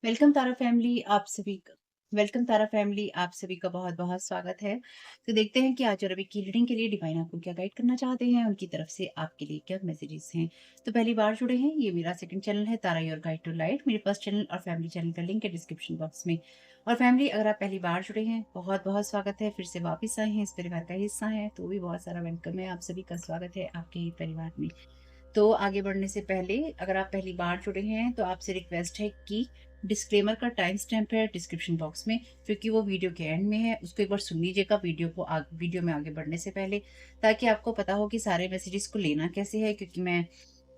Welcome तारा family आप सभी का वेलकम तारा फैमिली आप सभी का बहुत बहुत स्वागत है। तो देखते हैं कि आज और अभी की रीडिंग के लिए डिवाइन आपको क्या गाइड करना चाहते हैं, उनकी तरफ से आपके लिए क्या मैसेजेस हैं। तो पहली बार जुड़े हैं, ये मेरा सेकंड चैनल है तारा योर गाइड टू लाइट। मेरे फर्स्ट चैनल और फैमिली चैनल का लिंक है डिस्क्रिप्शन बॉक्स में। और फैमिली, अगर आप पहली बार जुड़े हैं, बहुत बहुत स्वागत है। फिर से वापस आए हैं, इस परिवार का हिस्सा है, तो भी बहुत सारा वेलकम है। आप सभी का स्वागत है आपके ही परिवार में। तो आगे बढ़ने से पहले, अगर आप पहली बार जुड़े हैं तो आपसे रिक्वेस्ट है कि डिस्क्लेमर का टाइम स्टैम्प है डिस्क्रिप्शन बॉक्स में, क्योंकि वो वीडियो के एंड में है। उसको एक बार सुन लीजिएगा वीडियो में आगे बढ़ने से पहले, ताकि आपको पता हो कि सारे मैसेजेस को लेना कैसे है। क्योंकि मैं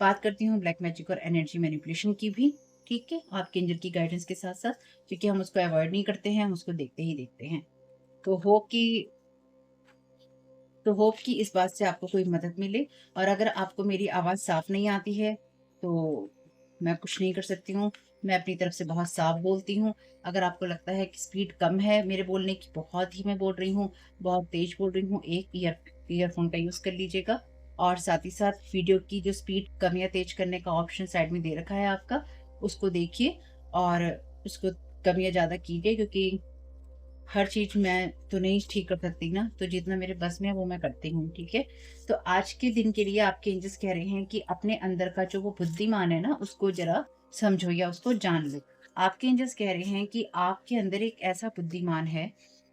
बात करती हूँ ब्लैक मैजिक और एनर्जी मैनिपुलेशन की भी, ठीक है, आपके एंजल की गाइडेंस के साथ साथ। क्योंकि हम उसको अवॉइड नहीं करते हैं, हम उसको देखते ही देखते हैं। तो होप कि इस बात से आपको कोई मदद मिले। और अगर आपको मेरी आवाज़ साफ नहीं आती है तो मैं कुछ नहीं कर सकती हूँ। मैं अपनी तरफ से बहुत साफ बोलती हूँ। अगर आपको लगता है कि स्पीड कम है मेरे बोलने की, बहुत ही मैं बोल रही हूँ, बहुत तेज बोल रही हूँ, एक ईयरफोन का यूज़ कर लीजिएगा। और साथ ही साथ वीडियो की जो स्पीड कम या तेज करने का ऑप्शन साइड में दे रखा है आपका, उसको देखिए और उसको कम या ज़्यादा कीजिए। क्योंकि हर चीज़ मैं तो नहीं ठीक कर सकती ना, तो जितना मेरे बस में है वो मैं करती हूँ, ठीक है? तो आज के दिन के लिए आपके एंजेल्स कह रहे हैं कि अपने अंदर का जो वो बुद्धिमान है ना, उसको ज़रा समझो या उसको जान लो। आपके एंजेल्स कह रहे हैं कि आपके अंदर एक ऐसा बुद्धिमान है,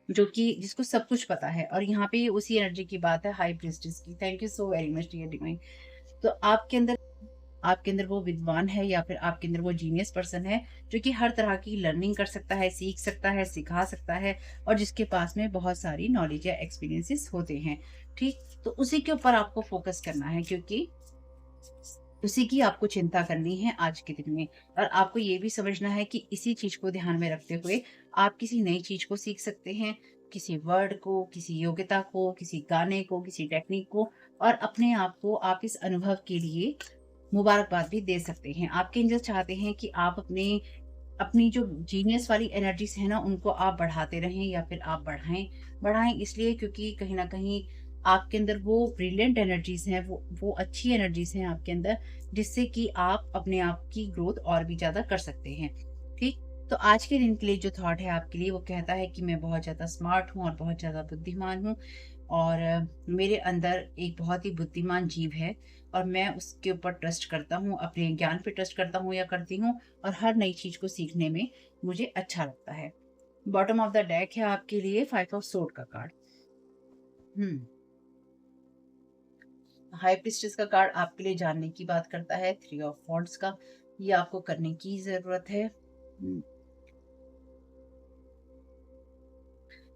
जो कि जिसको सब कुछ पता है। और यहाँ पे उसी एनर्जी की बात है, हाई प्रीस्टेस की। Thank you so very much dear divine. तो आपके अंदर वो विद्वान है या फिर आपके अंदर वो जीनियस पर्सन है, जो कि हर तरह की लर्निंग कर सकता है, सीख सकता है, सिखा सकता है, और जिसके पास में बहुत सारी नॉलेज या एक्सपीरियंसेस होते हैं। ठीक, तो उसी के ऊपर आपको फोकस करना है, क्योंकि उसी की आपको चिंता करनी है आज के दिन में। और आपको ये भी समझना है कि इसी चीज को ध्यान में रखते हुए आप किसी नई चीज को सीख सकते हैं, किसी वर्ड को, किसी योग्यता को, किसी गाने को, किसी टेक्निक को। और अपने आप को आप इस अनुभव के लिए मुबारकबाद भी दे सकते हैं। आपके एंजल चाहते हैं कि आप अपनी जो जीनियस वाली एनर्जीज़ है ना, उनको आप बढ़ाते रहें या फिर आप बढ़ाएँ। बढ़ाएँ इसलिए क्योंकि कहीं न कहीं आपके अंदर वो ब्रिलिएंट एनर्जीज़ हैं, वो अच्छी एनर्जीज़ हैं आपके अंदर, जिससे कि आप अपने आप की ग्रोथ और भी ज़्यादा कर सकते हैं। ठीक? तो आज के दिन के लिए जो थॉट है आपके लिए, वो कहता है कि मैं बहुत ज़्यादा स्मार्ट हूँ और बहुत ज़्यादा बुद्धिमान हूँ। और मेरे अंदर एक बहुत ही बुद्धिमान जीव है, और मैं उसके ऊपर ट्रस्ट करता हूँ, अपने ज्ञान पे ट्रस्ट करता हूँ या करती हूँ। और हर नई चीज़ को सीखने में मुझे अच्छा लगता है। बॉटम ऑफ द डेक है आपके लिए 5 ऑफ सोर्ड का कार्ड। हुँ। हाई प्रीस्टेस का कार्ड आपके लिए जानने की बात करता है, 3 ऑफ वॉन्ड्स का। ये आपको करने की ज़रूरत है।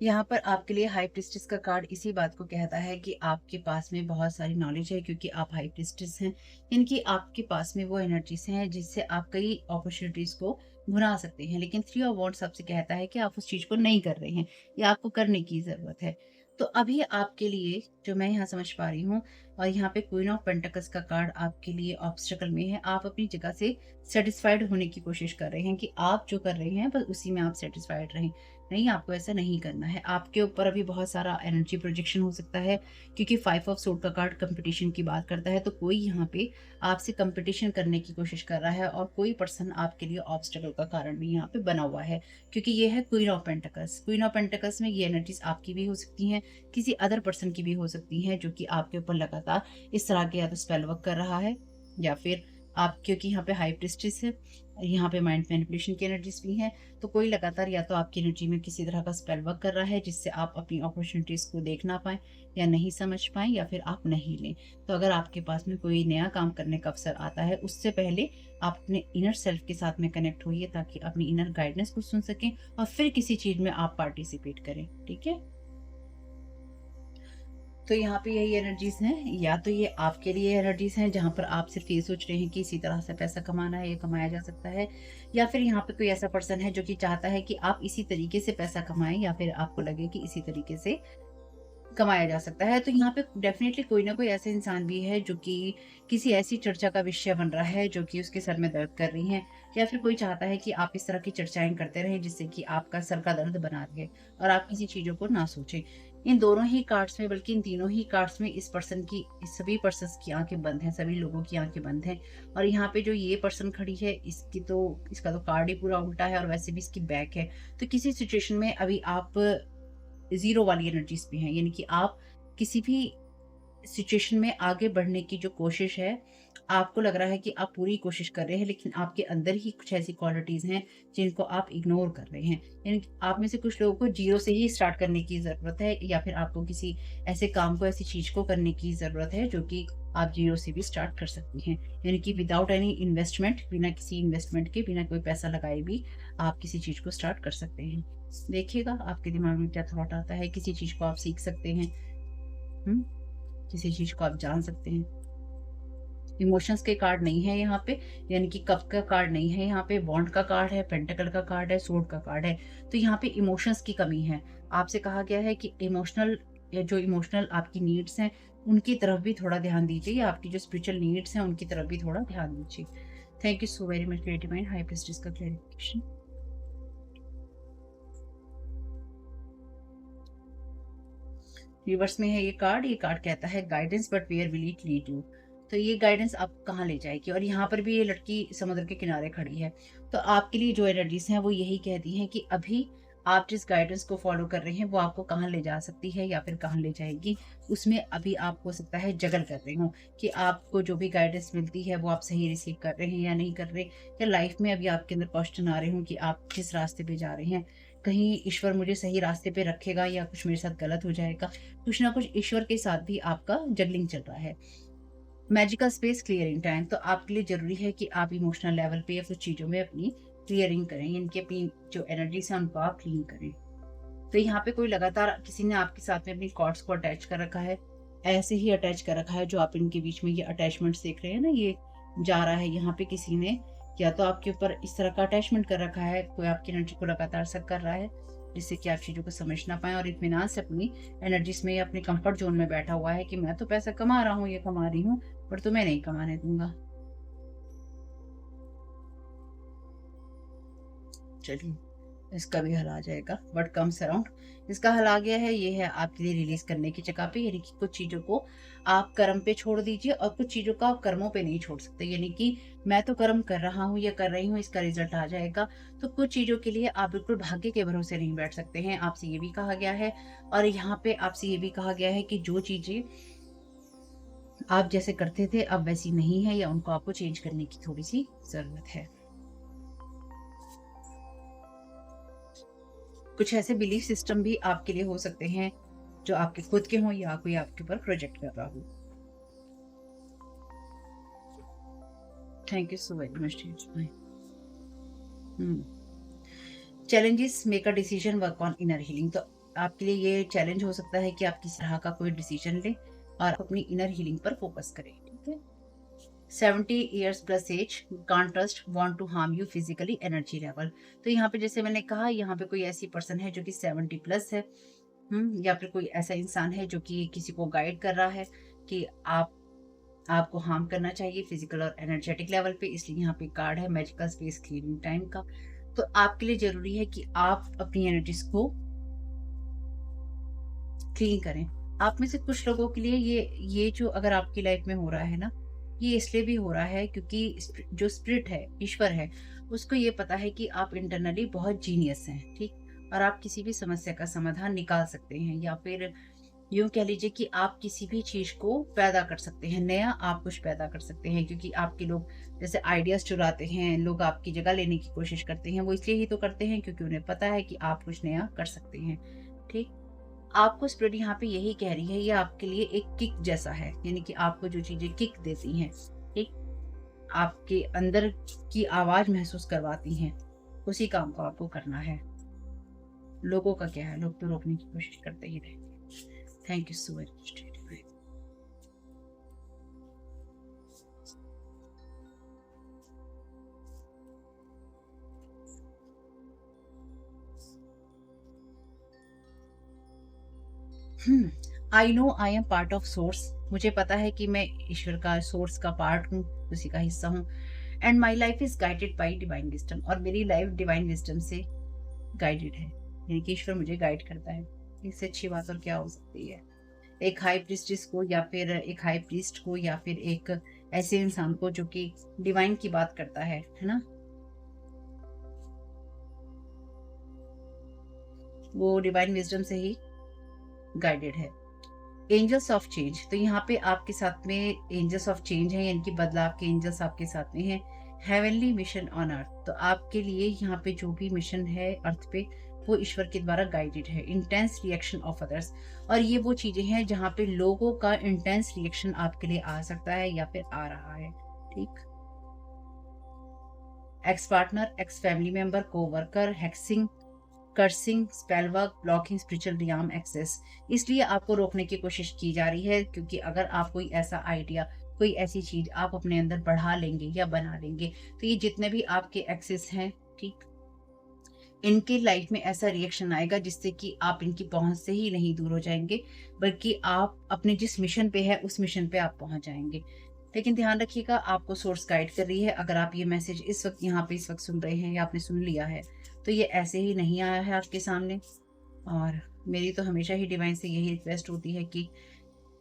यहाँ पर आपके लिए हाई प्रीस्टेस का कार्ड इसी बात को कहता है कि आपके पास में बहुत सारी नॉलेज है, क्योंकि आप हाई प्रीस्टेस हैं। इनकी आपके पास में वो एनर्जीज हैं जिससे आप कई अपॉर्चुनिटीज को भुना सकते हैं। लेकिन थ्री ऑफ वॉन्ड्स आपसे कहता है कि आप उस चीज को नहीं कर रहे हैं, या आपको करने की जरूरत है। तो अभी आपके लिए जो मैं यहाँ समझ पा रही हूँ, और यहाँ पे क्वीन ऑफ पेंटिकल्स का कार्ड आपके लिए ऑब्स्टेकल में है। आप अपनी जगह से सेटिस्फाइड होने की कोशिश कर रहे हैं कि आप जो कर रहे हैं बस उसी में आप सेटिस्फाइड रहें। नहीं, आपको ऐसा नहीं करना है। आपके ऊपर अभी बहुत सारा एनर्जी प्रोजेक्शन हो सकता है, क्योंकि 5 ऑफ सोर्ड का कार्ड कंपटीशन की बात करता है। तो कोई यहाँ पे आपसे कंपटीशन करने की कोशिश कर रहा है, और कोई पर्सन आपके लिए ऑब्स्टेकल का कारण भी यहाँ पे बना हुआ है, क्योंकि ये है queen of pentacles. Queen of pentacles में ये एनर्जीज आपकी भी हो सकती हैं, किसी अदर पर्सन की भी हो सकती हैं, जो कि आपके ऊपर लगातार इस तरह के या तो स्पेल वर्क कर रहा है, या फिर आप, क्योंकि यहाँ पे हाई प्रीस्टेस है, यहाँ पे माइंड मैनिपुलेशन की एनर्जीज भी हैं। तो कोई लगातार या तो आपकी एनर्जी में किसी तरह का स्पेल वर्क कर रहा है, जिससे आप अपनी अपॉर्चुनिटीज़ को देख ना पाएँ, या नहीं समझ पाएँ, या फिर आप नहीं लें। तो अगर आपके पास में कोई नया काम करने का अवसर आता है, उससे पहले आप अपने इनर सेल्फ के साथ में कनेक्ट होइए, ताकि अपनी इनर गाइडेंस को सुन सकें और फिर किसी चीज़ में आप पार्टिसिपेट करें, ठीक है? तो यहाँ पे यही एनर्जीज़ हैं, या तो ये आपके लिए एनर्जीज़ हैं जहाँ पर आप सिर्फ़ ये सोच रहे हैं कि इसी तरह से पैसा कमाना है, ये कमाया जा सकता है। या फिर यहाँ पे कोई ऐसा पर्सन है जो कि चाहता है कि आप इसी तरीके से पैसा कमाएँ, या फिर आपको लगे कि इसी तरीके से कमाया जा सकता है। तो यहाँ पे डेफ़िनेटली कोई ना कोई ऐसा इंसान भी है जो कि किसी ऐसी चर्चा का विषय बन रहा है, जो कि उसके सर में दर्द कर रही हैं। या फिर कोई चाहता है कि आप इस तरह की चर्चाएँ करते रहें, जिससे कि आपका सर का दर्द बना रहे और आप किसी चीज़ों को ना सोचें। इन दोनों ही कार्ड्स में, बल्कि इन तीनों ही कार्ड्स में इस सभी पर्सन्स की आंखें बंद हैं, सभी लोगों की आंखें बंद हैं। और यहाँ पे जो ये पर्सन खड़ी है, इसका तो कार्ड ही पूरा उल्टा है और वैसे भी इसकी बैक है। तो किसी सिचुएशन में अभी आप ज़ीरो वाली एनर्जीज़ में हैं, यानी कि आप किसी भी सिचुएशन में आगे बढ़ने की जो कोशिश है, आपको लग रहा है कि आप पूरी कोशिश कर रहे हैं, लेकिन आपके अंदर ही कुछ ऐसी क्वालिटीज़ हैं, जिनको आप इग्नोर कर रहे हैं। यानी कि आप में से कुछ लोगों को ज़ीरो से ही स्टार्ट करने की ज़रूरत है, या फिर आपको किसी ऐसे काम को, ऐसी चीज़ को करने की ज़रूरत है, जो कि आप ज़ीरो से भी स्टार्ट कर सकती हैं। यानी कि विदाउट एनी इन्वेस्टमेंट, बिना किसी इन्वेस्टमेंट के, बिना कोई पैसा लगाए भी आप किसी चीज़ को स्टार्ट कर सकते हैं। देखिएगा आपके दिमाग में क्या थॉट आता है, किसी चीज़ को आप सीख सकते हैं। हुँ? किसी चीज़ को आप जान सकते हैं। इमोशंस के कार्ड नहीं है यहाँ पे, यानी कि कप का कार्ड नहीं है यहाँ पे, वॉन्ड का कार्ड है, पेंटाकल का कार्ड है, सोर्ड का कार्ड है। तो यहाँ पे इमोशंस की कमी है। आपसे कहा गया है कि जो इमोशनल आपकी नीड्स हैं, उनकी तरफ भी थोड़ा ध्यान दीजिए, या आपकी जो स्पिरिचुअल नीड्स हैं, उनकी तरफ भी थोड़ा ध्यान दीजिए। Thank you so very much great divine high priestess का क्लैरिफिकेशन। रिवर्स में है ये कार्ड कहता है guidance, but where will it lead you. तो ये गाइडेंस आपको कहाँ ले जाएगी, और यहाँ पर भी ये लड़की समुद्र के किनारे खड़ी है। तो आपके लिए जो एनर्जीज हैं वो यही कहती हैं कि अभी आप जिस गाइडेंस को फॉलो कर रहे हैं वो आपको कहाँ ले जा सकती है या फिर कहाँ ले जाएगी, उसमें अभी आप हो सकता है जगल कर रहे हो कि आपको जो भी गाइडेंस मिलती है वो आप सही रिसीव कर रहे हैं या नहीं कर रहे, या लाइफ में अभी आपके अंदर क्वेश्चन आ रहे हो कि आप किस रास्ते पे जा रहे हैं, कहीं ईश्वर मुझे सही रास्ते पे रखेगा या कुछ मेरे साथ गलत हो जाएगा। कुछ ना कुछ ईश्वर के साथ भी आपका जगलिंग चल रहा है। मैजिकल स्पेस क्लियरिंग टाइम, तो आपके लिए ज़रूरी है कि आप इमोशनल लेवल पे या कुछ चीज़ों में अपनी क्लियरिंग करें, यानी कि अपनी जो एनर्जीज़ हैं उनको आप क्लीन करें। तो यहाँ पे कोई लगातार किसी ने आपके साथ में अपनी कॉर्ड्स को अटैच कर रखा है, ऐसे ही अटैच कर रखा है, जो आप इनके बीच में ये अटैचमेंट्स देख रहे हैं ना, ये जा रहा है। यहाँ पे किसी ने या तो आपके ऊपर इस तरह का अटैचमेंट कर रखा है, कोई आपकी एनर्जी को लगातार सक कर रहा है, जिससे कि आप चीज़ों को समझ ना पाएँ और इत्मीनान से अपनी एनर्जीज़ में या अपने कंफर्ट ज़ोन में बैठा हुआ है कि मैं तो पैसा कमा रहा हूँ, ये कमा रही हूँ, पर तुम्हें नहीं कमाने दूँगा। चलिए, इसका भी हल आ जाएगा, व्हाट कम्स अराउंड। इसका हल आ गया है, ये है आपके लिए रिलीज़ करने की जगह पे, यानी कि कुछ चीज़ों को आप कर्म पे छोड़ दीजिए और कुछ चीज़ों को आप कर्मों पे नहीं छोड़ सकते। यानी कि मैं तो कर्म कर रहा हूँ या कर रही हूँ, इसका रिज़ल्ट आ जाएगा। तो कुछ चीज़ों के लिए आप बिल्कुल भाग्य के भरोसे नहीं बैठ सकते हैं, आपसे ये भी कहा गया है। और यहाँ पे आपसे ये भी कहा गया है कि जो चीज़ें आप जैसे करते थे अब वैसी नहीं है, या उनको आपको चेंज करने की थोड़ी-सी ज़रूरत है। कुछ ऐसे बिलीफ सिस्टम भी आपके लिए हो सकते हैं, जो आपके खुद के हों या कोई आपके ऊपर प्रोजेक्ट कर रहा हो। Thank you so very much teacher. Challenges make a decision work on inner healing, तो आपके लिए ये चैलेंज हो सकता है कि आप किस तरह का कोई डिसीजन लें और अपनी इनर हीलिंग पर फोकस करें। ठीक है। 70 years plus age, can't trust, want to harm you physically, energy level. तो यहाँ पे जैसे मैंने कहा, यहाँ पे कोई ऐसी पर्सन है जो कि 70 प्लस है, या फिर कोई ऐसा इंसान है जो कि किसी को गाइड कर रहा है कि आपको हार्म करना चाहिए फिजिकल और एनर्जेटिक लेवल पे, इसलिए यहाँ पे कार्ड है मैजिकल स्पेस क्लीनिंग टाइम का। तो आपके लिए जरूरी है कि आप अपनी एनर्जीज को क्लीन करें। आप में से कुछ लोगों के लिए ये जो अगर आपकी लाइफ में हो रहा है ना, ये इसलिए भी हो रहा है क्योंकि जो स्पिरिट है, ईश्वर है, उसको ये पता है कि आप इंटरनली बहुत जीनियस हैं, ठीक? और आप किसी भी समस्या का समाधान निकाल सकते हैं, या फिर यूँ कह लीजिए कि आप किसी भी चीज़ को पैदा कर सकते हैं, नया आप कुछ पैदा कर सकते हैं, क्योंकि आपके लोग जैसे आइडियाज़ चुराते हैं, लोग आपकी जगह लेने की कोशिश करते हैं, वो इसलिए ही तो करते हैं क्योंकि उन्हें पता है कि आप कुछ नया कर सकते हैं, ठीक? आपको स्पिरिट यहाँ पे यही कह रही है, ये आपके लिए एक किक जैसा है, यानी कि आपको जो चीज़ें किक देती हैं, ठीक? आपके अंदर की आवाज़ महसूस करवाती हैं, उसी काम को आपको करना है। लोगों का क्या है, लोग तो रोकने की कोशिश करते ही रहेंगे। Thank you so much. I know I am part of source, मुझे पता है कि मैं ईश्वर का, सोर्स का पार्ट हूँ, उसी का हिस्सा हूँ। And my life is guided by divine wisdom, और मेरी लाइफ डिवाइन विजडम से गाइडेड है, यानी कि ईश्वर मुझे गाइड करता है। इससे अच्छी बात और क्या हो सकती है। एक हाई प्रीस्टिस को या फिर एक हाई प्रीस्ट को या फिर एक ऐसे इंसान को जो कि डिवाइन की बात करता है ना? वो डिवाइन विज़डम से ही गाइडेड है। एंजल्स ऑफ चेंज, तो यहाँ पे आपके साथ में एंजल्स ऑफ चेंज हैं, यानी कि बदलाव के एंजल्स आपके साथ में हैं। हेवनली मिशन ऑन अर्थ, तो आपके लिए यहाँ पे जो भी मिशन है अर्थ पे, वो ईश्वर के द्वारा गाइडेड है। इंटेंस रिएक्शन ऑफ अदर्स, और ये वो चीजें हैं जहाँ पे लोगों का इंटेंस रिएक्शन आपके लिए आ सकता है या फिर आ रहा है। ठीक। Ex partner, ex family member, coworker, hexing, cursing, spell work, blocking spiritual realm access, इसलिए आपको रोकने की कोशिश की जा रही है, क्योंकि अगर आप कोई ऐसा आइडिया, कोई ऐसी चीज आप अपने अंदर बढ़ा लेंगे या बना लेंगे, तो ये जितने भी आपके एक्सेस हैं, ठीक, इनकी लाइफ में ऐसा रिएक्शन आएगा जिससे कि आप इनकी पहुंच से ही नहीं दूर हो जाएंगे, बल्कि आप अपने जिस मिशन पे है उस मिशन पे आप पहुंच जाएंगे। लेकिन ध्यान रखिएगा, आपको सोर्स गाइड कर रही है। अगर आप ये मैसेज इस वक्त यहाँ पे इस वक्त सुन रहे हैं या आपने सुन लिया है, तो ये ऐसे ही नहीं आया है आपके सामने। और मेरी तो हमेशा ही डिवाइन से यही रिक्वेस्ट होती है कि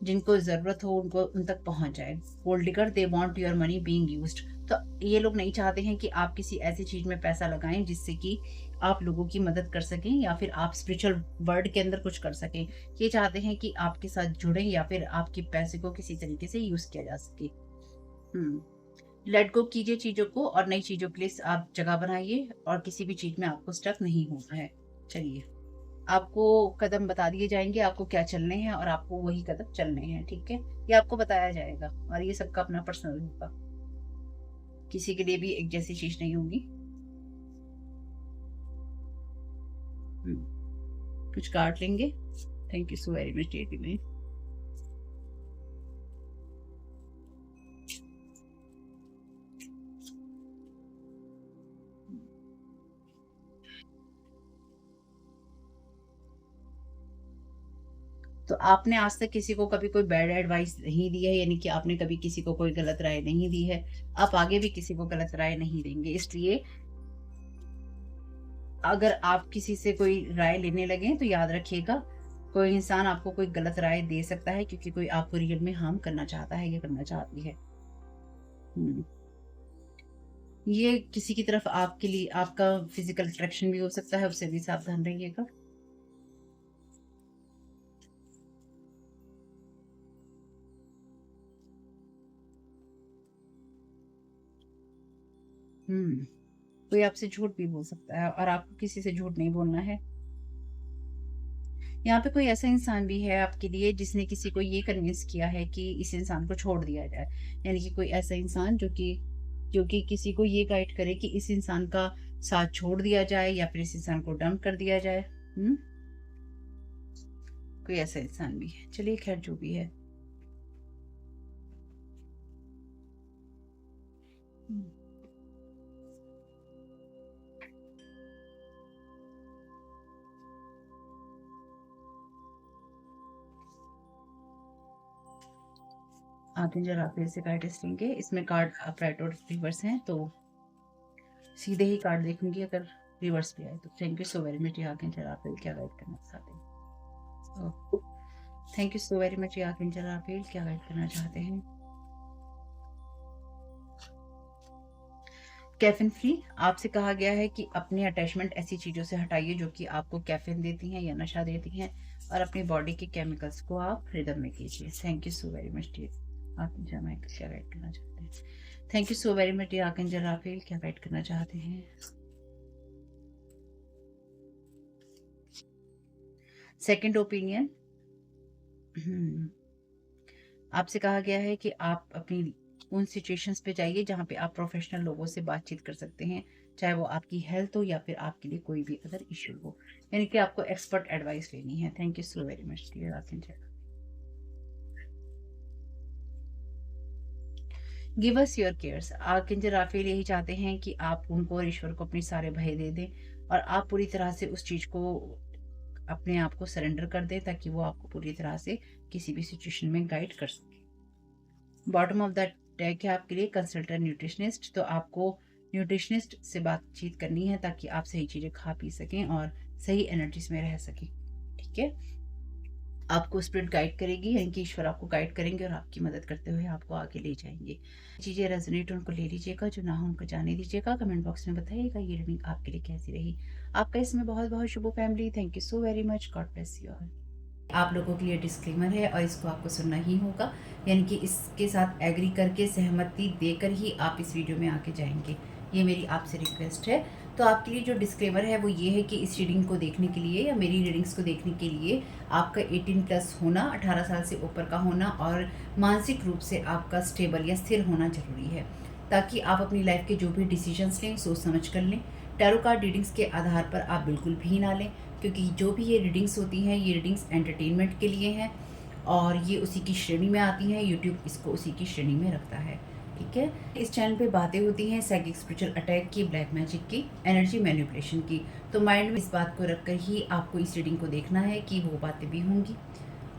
जिनको ज़रूरत हो उनको उन तक पहुंच जाए। Gold digger, they want your money being used, तो ये लोग नहीं चाहते हैं कि आप किसी ऐसी चीज़ में पैसा लगाएं जिससे कि आप लोगों की मदद कर सकें या फिर आप स्पिरिचुअल वर्ल्ड के अंदर कुछ कर सकें। ये चाहते हैं कि आपके साथ जुड़ें या फिर आपके पैसे को किसी तरीके से यूज़ किया जा सके। लेट गो कीजिए चीज़ों को और नई चीज़ों के लिए आप जगह बनाइए, और किसी भी चीज़ में आपको स्टक नहीं होना है। चलिए, आपको कदम बता दिए जाएंगे, आपको क्या चलने हैं और आपको वही कदम चलने हैं। ठीक है, ये आपको बताया जाएगा और ये सबका अपना पर्सनल होगा, किसी के लिए भी एक जैसी चीज नहीं होगी। कुछ काट लेंगे। Thank you so very much में। तो आपने आज तक किसी को कभी कोई बैड एडवाइस नहीं दी है, यानी कि आपने कभी किसी को कोई गलत राय नहीं दी है। आप आगे भी किसी को गलत राय नहीं देंगे। इसलिए अगर आप किसी से कोई राय लेने लगे तो याद रखिएगा, कोई इंसान आपको कोई गलत राय दे सकता है, क्योंकि कोई आपको रियल में हार्म करना चाहता है या करना चाहती है। हम्म, ये किसी की तरफ आपके लिए आपका फिजिकल अट्रैक्शन भी हो सकता है, उससे भी सावधान रहिएगा। हम्म, कोई आपसे झूठ भी बोल सकता है और आपको किसी से झूठ नहीं बोलना है। यहाँ पे कोई ऐसा इंसान भी है आपके लिए जिसने किसी को ये कन्विंस किया है कि इस इंसान को छोड़ दिया जाए, यानी कि कोई ऐसा इंसान जो कि किसी को ये गाइड करे कि इस इंसान का साथ छोड़ दिया जाए या फिर इस इंसान को डंप कर दिया जाए। कोई ऐसा इंसान भी है। चलिए, खैर जो भी है। हम्म, आप जरा आप फिर से कार्ड लेंगे। इसमें कार्ड अपराइट और रिवर्स हैं, तो सीधे ही कार्ड देखूंगी अगर रिवर्स भी आए तो। Thank you so very much. आगे जरा आप क्या गाइड करना चाहते हैं? Thank you so very much. आगे जरा आप क्या गाइड करना चाहते हैं? कैफीन फ्री, आपसे कहा गया है कि अपनी अटैचमेंट ऐसी चीज़ों से हटाइए जो कि आपको कैफीन देती हैं या नशा देती हैं, और अपनी बॉडी के केमिकल्स को आप रिदम में कीजिए। Thank you so very much dear. आप मैं क्या गाइड करना चाहते हैं? Thank you so very much dear archangel Raphael, क्या गाइड करना चाहते हैं? Second opinion. आपसे कहा गया है कि आप अपनी उन सिचुएशंस पे जाइए जहाँ पे आप प्रोफेशनल लोगों से बातचीत कर सकते हैं, चाहे वो आपकी हेल्थ हो या फिर आपके लिए कोई भी अदर इश्यू हो, यानी कि आपको एक्सपर्ट एडवाइस लेनी है। Thank you so very much dear archangel. Give us your cares, archangel Raphael यही चाहते हैं कि आप उनको और ईश्वर को अपने सारे भय दे दें और आप पूरी तरह से उस चीज को, अपने आप को सरेंडर कर दें, ताकि वो आपको पूरी तरह से किसी भी सिचुएशन में गाइड कर सके। बॉटम ऑफ द डेक है आपके लिए कंसल्टेंट न्यूट्रिशनिस्ट, तो आपको न्यूट्रिशनिस्ट से बातचीत करनी है ताकि आप सही चीज़ें खा पी सकें और सही एनर्जीज में रह सकें। ठीक ठीक है। आपको स्पिरिट गाइड करेगी, यानी कि ईश्वर आपको गाइड करेंगे और आपकी मदद करते हुए आपको आगे ले जाएंगे। चीज़ें रेजोनेट उनको ले लीजिएगा, जो ना हो उनको जाने दीजिएगा। कमेंट बॉक्स में बताइएगा ये रीडिंग आपके लिए कैसी रही। आपका इसमें बहुत बहुत शुभ family. Thank you so very much. God bless you all. आप लोगों के लिए डिस्क्लेमर है और इसको आपको सुनना ही होगा, यानी कि इसके साथ एग्री करके सहमति देकर ही आप इस वीडियो में आके जाएंगे। ये मेरी आपसे रिक्वेस्ट है। तो आपके लिए जो डिस्क्लेमर है वो ये है कि इस रीडिंग को देखने के लिए या मेरी रीडिंग्स को देखने के लिए आपका 18+ होना, 18 साल से ऊपर का होना और मानसिक रूप से आपका स्टेबल या स्थिर होना जरूरी है, ताकि आप अपनी लाइफ के जो भी डिसीजंस लें सोच समझ कर लें। टैरो कार्ड रीडिंग्स के आधार पर आप बिल्कुल भी ना लें, क्योंकि जो भी ये रीडिंग्स होती हैं ये रीडिंग्स एंटरटेनमेंट के लिए हैं और ये उसी की श्रेणी में आती हैं। यूट्यूब इसको उसी की श्रेणी में रखता है, ठीक है। इस चैनल पे बातें होती हैं साइकिक स्पिरिचुअल अटैक की, ब्लैक मैजिक की, एनर्जी मैनिपुलेशन की। तो माइंड में इस बात को रखकर ही आपको इस रीडिंग को देखना है कि वो बातें भी होंगी।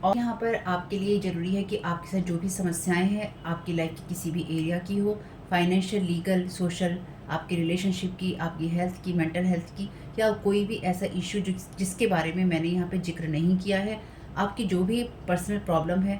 और यहाँ पर आपके लिए ज़रूरी है कि आपके साथ जो भी समस्याएं हैं आपकी लाइफ की किसी भी एरिया की हो, फाइनेंशियल, लीगल, सोशल, आपकी रिलेशनशिप की, आपकी हेल्थ की, मेंटल हेल्थ की, या कोई भी ऐसा इशू जिसके बारे में मैंने यहाँ पे जिक्र नहीं किया है, आपकी जो भी पर्सनल प्रॉब्लम है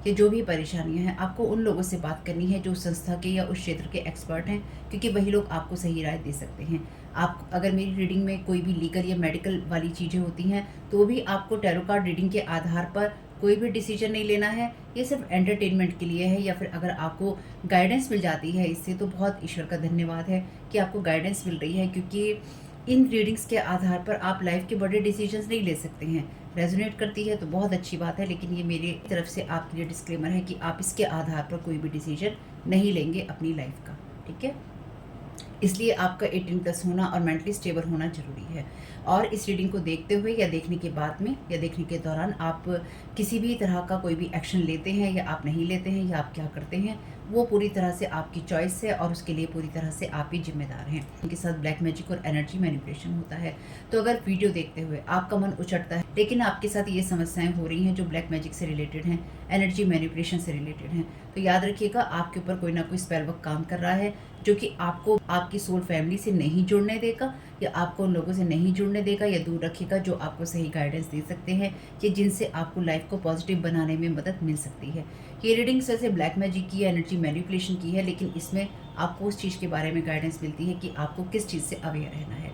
या जो भी परेशानियां हैं, आपको उन लोगों से बात करनी है जो उस संस्था के या उस क्षेत्र के एक्सपर्ट हैं, क्योंकि वही लोग आपको सही राय दे सकते हैं। आप अगर मेरी रीडिंग में कोई भी लीगल या मेडिकल वाली चीज़ें होती हैं तो भी आपको टैरो कार्ड रीडिंग के आधार पर कोई भी डिसीजन नहीं लेना है। ये सिर्फ एंटरटेनमेंट के लिए है, या फिर अगर आपको गाइडेंस मिल जाती है इससे तो बहुत ईश्वर का धन्यवाद है कि आपको गाइडेंस मिल रही है, क्योंकि इन रीडिंग्स के आधार पर आप लाइफ के बड़े डिसीजंस नहीं ले सकते हैं। रेजोनेट करती है तो बहुत अच्छी बात है, लेकिन ये मेरी तरफ से आपके लिए डिस्क्लेमर है कि आप इसके आधार पर कोई भी डिसीजन नहीं लेंगे अपनी लाइफ का, ठीक है। इसलिए आपका 18+ होना और मेंटली स्टेबल होना ज़रूरी है। और इस रीडिंग को देखते हुए या देखने के बाद में या देखने के दौरान आप किसी भी तरह का कोई भी एक्शन लेते हैं या आप नहीं लेते हैं या आप क्या करते हैं, वो पूरी तरह से आपकी चॉइस है और उसके लिए पूरी तरह से आप ही जिम्मेदार हैं। उनके साथ ब्लैक मैजिक और एनर्जी मैनिपुलेशन होता है। तो अगर वीडियो देखते हुए आपका मन उचटता है लेकिन आपके साथ ये समस्याएं हो रही हैं जो ब्लैक मैजिक से रिलेटेड हैं, एनर्जी मैनिपुलेशन से रिलेटेड हैं, तो याद रखिएगा आपके ऊपर कोई ना कोई स्पेल वर्क काम कर रहा है, जो कि आपको आपकी सोल फैमिली से नहीं जुड़ने देगा या आपको उन लोगों से नहीं जुड़ने देगा या दूर रखेगा जो आपको सही गाइडेंस दे सकते हैं या जिनसे आपको लाइफ को पॉजिटिव बनाने में मदद मिल सकती है। ये रीडिंग वैसे ब्लैक मैजिक की, एनर्जी मैनिपुलेशन की है, लेकिन इसमें आपको उस चीज़ के बारे में गाइडेंस मिलती है कि आपको किस चीज़ से अवेयर रहना है।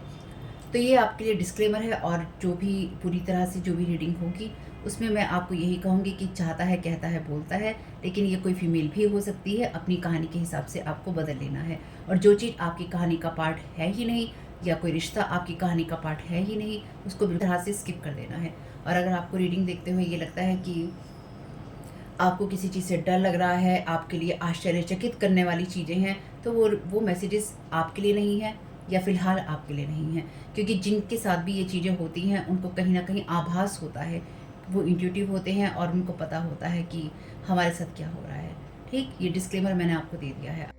तो ये आपके लिए डिस्क्लेमर है। और जो भी पूरी तरह से जो भी रीडिंग होगी उसमें मैं आपको यही कहूँगी कि चाहता है, कहता है, बोलता है, लेकिन ये कोई फीमेल भी हो सकती है। अपनी कहानी के हिसाब से आपको बदल लेना है, और जो चीज़ आपकी कहानी का पार्ट है ही नहीं या कोई रिश्ता आपकी कहानी का पार्ट है ही नहीं, उसको बिल्कुल तरह से स्किप कर देना है। और अगर आपको रीडिंग देखते हुए ये लगता है कि आपको किसी चीज़ से डर लग रहा है, आपके लिए आश्चर्यचकित करने वाली चीज़ें हैं, तो वो मैसेजेस आपके लिए नहीं है या फिलहाल आपके लिए नहीं है, क्योंकि जिनके साथ भी ये चीज़ें होती हैं उनको कहीं ना कहीं आभास होता है, वो इंट्यूटिव होते हैं और उनको पता होता है कि हमारे साथ क्या हो रहा है। ठीक, ये डिस्क्लेमर मैंने आपको दे दिया है।